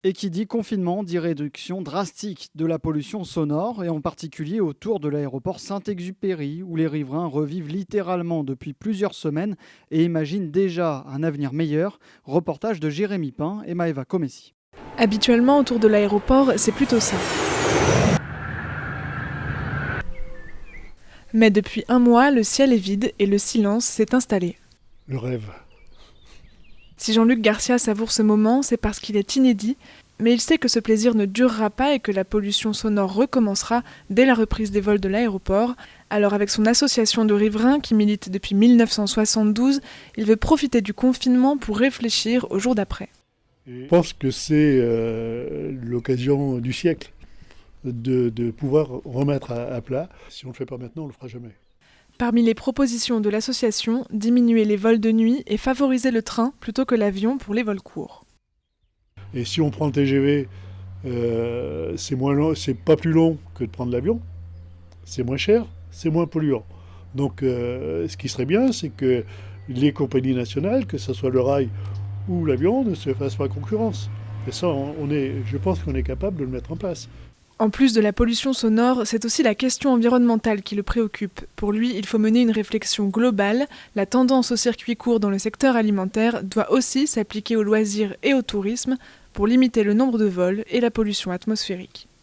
Et qui dit confinement dit réduction drastique de la pollution sonore, et en particulier autour de l'aéroport Saint-Exupéry, où les riverains revivent littéralement depuis plusieurs semaines et imaginent déjà un avenir meilleur. Reportage de Jérémy Pain et Maëva Comessi. Habituellement, autour de l'aéroport, c'est plutôt ça. Mais depuis un mois, le ciel est vide et le silence s'est installé. Le rêve. Si Jean-Luc Garcia savoure ce moment, c'est parce qu'il est inédit, mais il sait que ce plaisir ne durera pas et que la pollution sonore recommencera dès la reprise des vols de l'aéroport. Alors avec son association de riverains qui milite depuis 1972, il veut profiter du confinement pour réfléchir au jour d'après. Je pense que c'est l'occasion du siècle de pouvoir remettre à plat. Si on ne le fait pas maintenant, on ne le fera jamais. Parmi les propositions de l'association, diminuer les vols de nuit et favoriser le train plutôt que l'avion pour les vols courts. Et si on prend le TGV, c'est moins long, c'est pas plus long que de prendre l'avion. C'est moins cher, c'est moins polluant. Donc ce qui serait bien, c'est que les compagnies nationales, que ce soit le rail ou l'avion, ne se fassent pas concurrence. Et ça, je pense qu'on est capable de le mettre en place. En plus de la pollution sonore, c'est aussi la question environnementale qui le préoccupe. Pour lui, il faut mener une réflexion globale. La tendance au circuit court dans le secteur alimentaire doit aussi s'appliquer aux loisirs et au tourisme pour limiter le nombre de vols et la pollution atmosphérique.